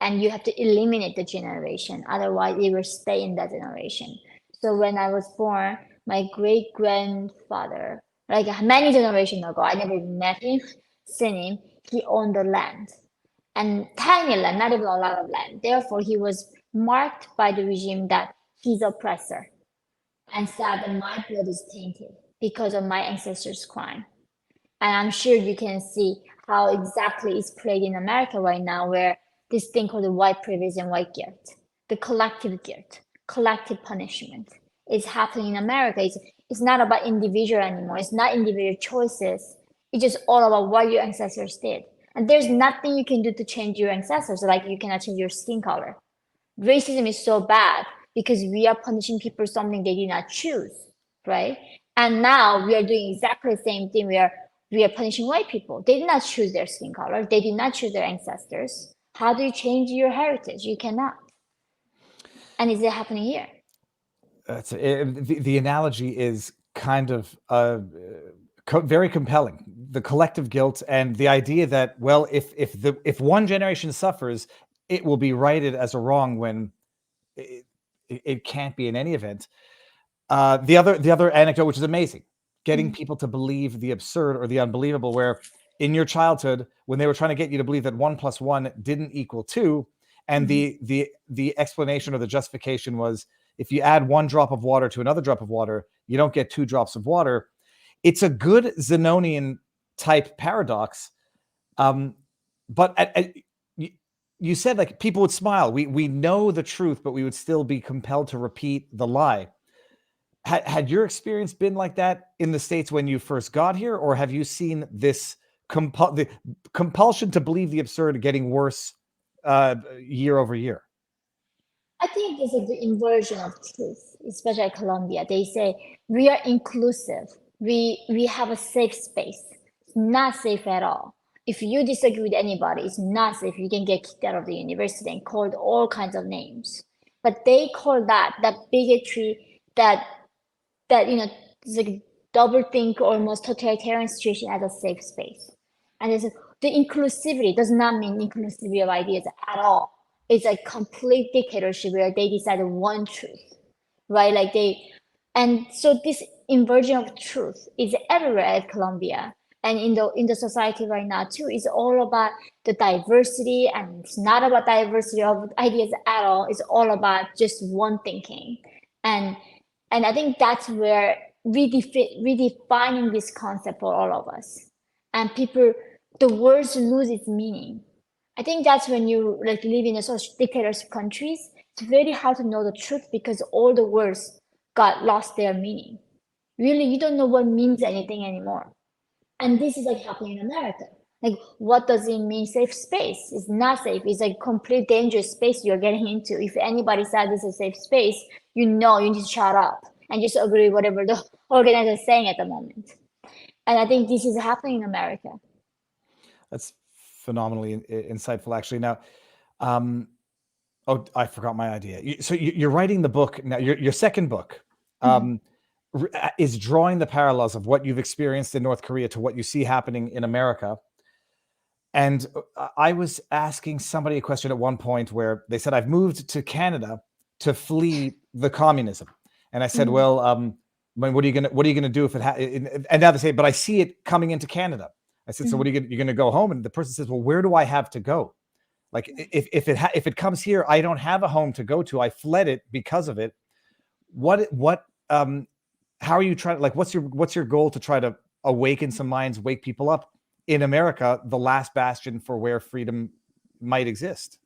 And you have to eliminate the generation, otherwise it will stay in that generation. So when I was born, my great grandfather, like many generations ago, I never met him, seen him, he owned the land. And tiny land, not even a lot of land. Therefore, he was marked by the regime that he's oppressor and said that my blood is tainted because of my ancestors' crime. And I'm sure you can see how exactly it's played in America right now, where this thing called the white privilege and white guilt, the collective guilt, collective punishment is happening in America. It's not about individual anymore. It's not individual choices. It's just all about what your ancestors did. And there's nothing you can do to change your ancestors, like you cannot change your skin color. Racism is so bad because we are punishing people for something they did not choose, right? And now we are doing exactly the same thing. We are punishing white people. They did not choose their skin color. They did not choose their ancestors. How do you change your heritage? You cannot. And is it happening here?
The analogy is kind of very compelling. The collective guilt and the idea that, well, if one generation suffers, it will be righted as a wrong when it can't be in any event. The other anecdote, which is amazing, getting people to believe the absurd or the unbelievable, where in your childhood, when they were trying to get you to believe that 1 + 1 didn't equal 2, and the explanation or the justification was, if you add 1 drop of water to another drop of water, you don't get 2 drops of water. It's a good Zenonian type paradox. But you said like people would smile. We know the truth, but we would still be compelled to repeat the lie. Had your experience been like that in the States when you first got here, or have you seen this the compulsion to believe the absurd getting worse year over year?
I think this is the inversion of truth, especially Colombia. They say we are inclusive. We have a safe space. It's not safe at all. If you disagree with anybody, it's not safe. You can get kicked out of the university and called all kinds of names. But they call that bigotry, that it's like double think, almost totalitarian situation as a safe space. And the inclusivity does not mean inclusivity of ideas at all. It's a complete dictatorship where they decide one truth, right? And so this inversion of truth is everywhere at Colombia. And in the society right now too, it's all about the diversity, and it's not about diversity of ideas at all. It's all about just one thinking. And I think that's where redefining this concept for all of us. And the words lose its meaning. I think that's when you live in a such dictatorship countries, it's very hard to know the truth because all the words got lost their meaning. Really, you don't know what means anything anymore. And this is happening in America. What does it mean safe space? It's not safe. It's a complete dangerous space you're getting into. If anybody says this is a safe space, you need to shut up and just agree with whatever the organizer is saying at the moment. And I think this is happening in America.
That's phenomenally insightful, actually. Now, I forgot my idea. So you're writing the book now. Your second book is drawing the parallels of what you've experienced in North Korea to what you see happening in America. And I was asking somebody a question at one point where they said, I've moved to Canada to flee the communism. And I said, well, what are you gonna do if it and now they say, but I see it coming into Canada. I said, so what are you're gonna go home? And the person says, well, where do I have to go? Like if it comes here, I don't have a home to go to. I fled it because of it. How are you trying? Like, what's your goal to try to awaken some minds, wake people up in America, the last bastion for where freedom might exist?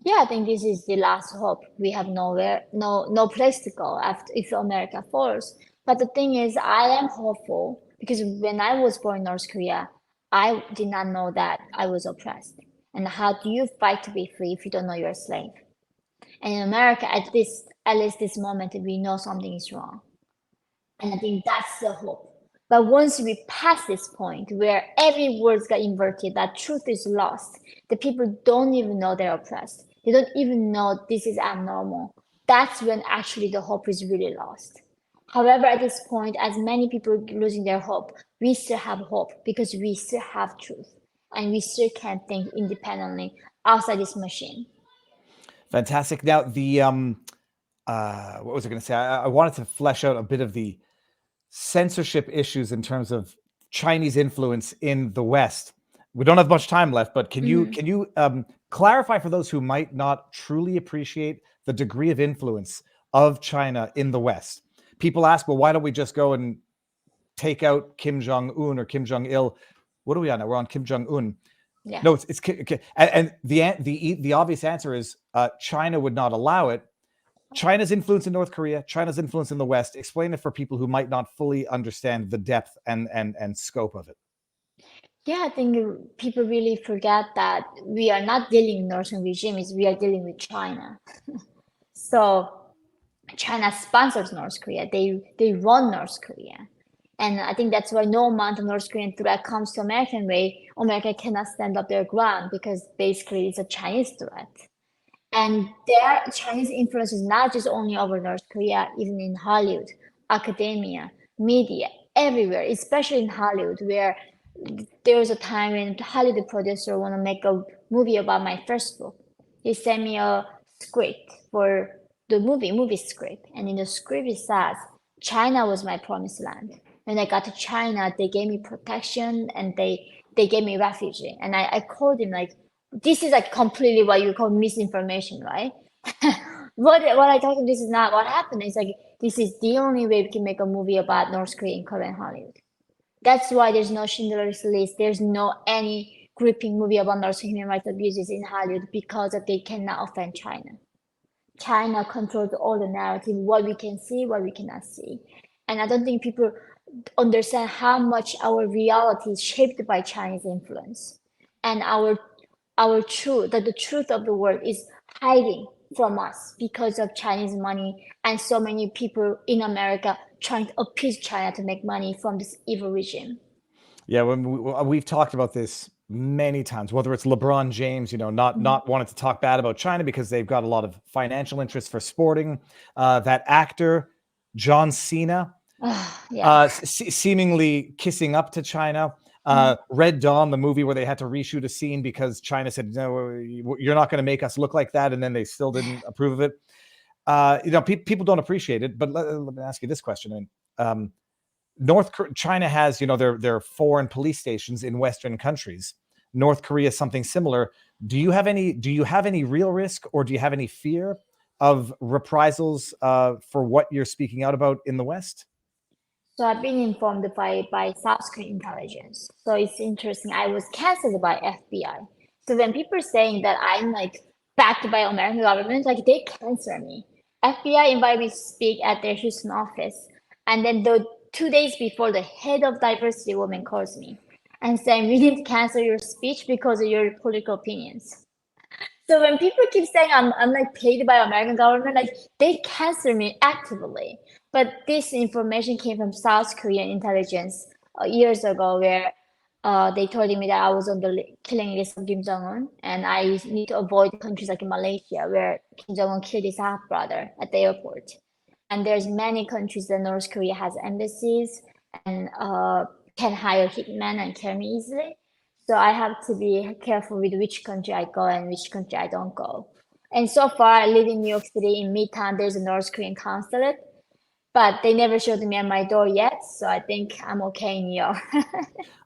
Yeah, I think this is the last hope. We have no place to go after if America falls. But the thing is, I am hopeful because when I was born in North Korea, I did not know that I was oppressed. And how do you fight to be free if you don't know you're a slave? And in America, at least this moment, we know something is wrong. And I think that's the hope. But once we pass this point where every word got inverted, that truth is lost, the people don't even know they're oppressed. They don't even know this is abnormal. That's when actually the hope is really lost. However, at this point, as many people are losing their hope, we still have hope because we still have truth and we still can think independently outside this machine.
Fantastic. Now, what was I going to say? I wanted to flesh out a bit of the censorship issues in terms of Chinese influence in the West. We don't have much time left, but can you clarify for those who might not truly appreciate the degree of influence of China in the West? People ask, well, why don't we just go and take out Kim Jong-un or Kim Jong-il? What are we on now? We're on Kim Jong-un.
Yeah.
No, and the obvious answer is China would not allow it. China's influence in North Korea, China's influence in the West. Explain it for people who might not fully understand the depth and scope of it.
Yeah, I think people really forget that we are not dealing with Northern regimes, we are dealing with China. So China sponsors North Korea. They run North Korea. And I think that's why no amount of North Korean threat comes to American way, America cannot stand up their ground because basically it's a Chinese threat. And their Chinese influence is not just only over North Korea, even in Hollywood, academia, media, everywhere, especially in Hollywood, where there was a time when the Hollywood producer want to make a movie about my first book. He sent me a script for the movie script. And in the script it says, China was my promised land. When I got to China, they gave me protection and they gave me refugee. And I called him like, this is like completely what you call misinformation, right? what I told him, this is not what happened. It's like, this is the only way we can make a movie about North Korea in Korean Hollywood. That's why there's no Schindler's List. There's no any gripping movie about North human rights abuses in Hollywood because they cannot offend China. China controls all the narrative, what we can see, what we cannot see. And I don't think people understand how much our reality is shaped by Chinese influence. And our truth, that the truth of the world is hiding from us because of Chinese money and so many people in America trying to appease China to make money from this evil regime.
Yeah, when we've talked about this many times, whether it's LeBron James, not wanting to talk bad about China because they've got a lot of financial interests for sporting. That actor, John Cena, seemingly kissing up to China. Red Dawn, the movie where they had to reshoot a scene because China said, no, you're not going to make us look like that. And then they still didn't approve of it. People don't appreciate it. But let me ask you this question. China has, their foreign police stations in Western countries. North Korea, something similar. Do you have any real risk, or do you have any fear of reprisals for what you're speaking out about in the West?
So I've been informed by South Korean intelligence. So it's interesting. I was canceled by FBI. So when people are saying that I'm like backed by American government, like they cancel me. FBI invited me to speak at their Houston office, and then the 2 days before, the head of diversity woman calls me and saying, we need to cancel your speech because of your political opinions. So when people keep saying I'm like paid by American government, like they cancel me actively. But this information came from South Korean intelligence years ago, where they told me that I was on the killing list of Kim Jong-un, and I need to avoid countries like Malaysia, where Kim Jong-un killed his half brother at the airport. And there's many countries that North Korea has embassies and can hire hitmen and kill me easily. So I have to be careful with which country I go and which country I don't go. And so far, I live in New York City. In Midtown, there's a North Korean consulate, but they never showed me at my door yet. So I think I'm okay in New York.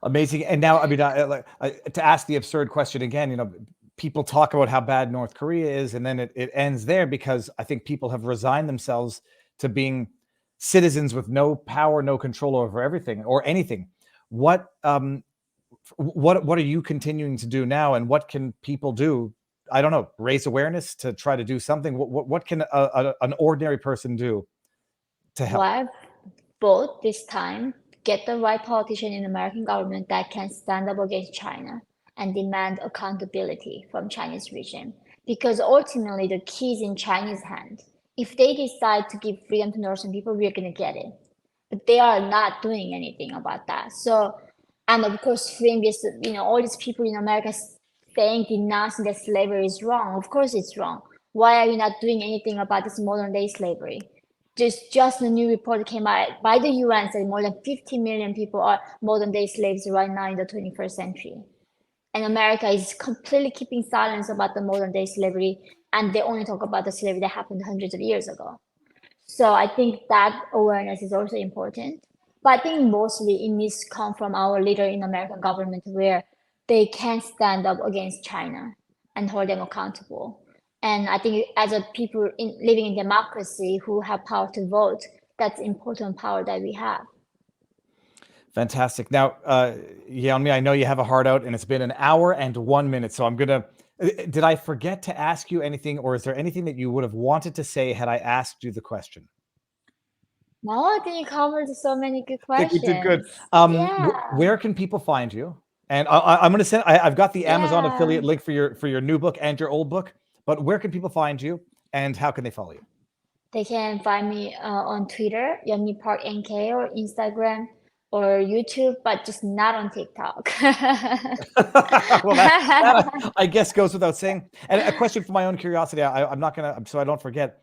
Amazing. And now, to ask the absurd question again, people talk about how bad North Korea is, and then it ends there because I think people have resigned themselves to being citizens with no power, no control over everything or anything. What are you continuing to do now, and what can people do? I don't know, raise awareness to try to do something. What can an ordinary person do to help?
Well, both this time, get the right politician in the American government that can stand up against China and demand accountability from Chinese regime. Because ultimately the key is in Chinese hand. If they decide to give freedom to Northern people, we're gonna get it. But they are not doing anything about that. So, and of course, freeing this, all these people in America saying, denouncing that slavery is wrong. Of course it's wrong. Why are you not doing anything about this modern day slavery? Just a new report came out by the UN said more than 50 million people are modern day slaves right now in the 21st century. And America is completely keeping silence about the modern day slavery, and they only talk about the slavery that happened hundreds of years ago. So I think that awareness is also important. But I think mostly it needs to come from our leader in American government where they can stand up against China and hold them accountable. And I think as a people living in democracy who have power to vote, that's important power that we have.
Fantastic. Now, Yeonmi, I know you have a heart out, and it's been an hour and 1 minute. So I'm gonna. Did I forget to ask you anything, or is there anything that you would have wanted to say had I asked you the question?
No, I think you covered so many good
I think
questions.
we did good.
Yeah.
Where can people find you? And I'm going to send. I've got the Amazon
Yeah.
affiliate link for your new book and your old book. But where can people find you, and how can they follow you?
They can find me on Twitter, Yeonmi Park NK, or Instagram or YouTube, but just not on TikTok.
Well, that I guess goes without saying. And a question for my own curiosity, I'm not gonna, so I don't forget.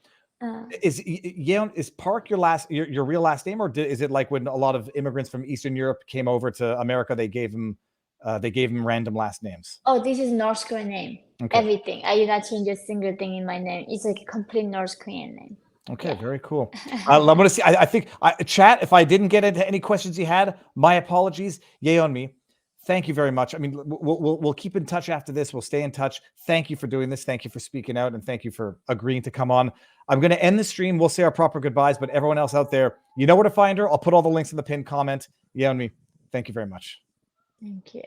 Is Yeon, is Park your real last name, or is it like when a lot of immigrants from Eastern Europe came over to America, they gave them random last names?
Oh, this is North Korean name.
Okay.
Everything. I did not change a single thing in my name. It's like a complete North Korean name.
Okay,
Yeah.
very cool. I'm going to see. I think chat. If I didn't get into any questions you had, my apologies. Yeonmi, thank you very much. I mean, we'll keep in touch after this. We'll stay in touch. Thank you for doing this. Thank you for speaking out, and thank you for agreeing to come on. I'm going to end the stream. We'll say our proper goodbyes, but everyone else out there, you know where to find her. I'll put all the links in the pinned comment. Yeonmi, thank you very much.
Thank you.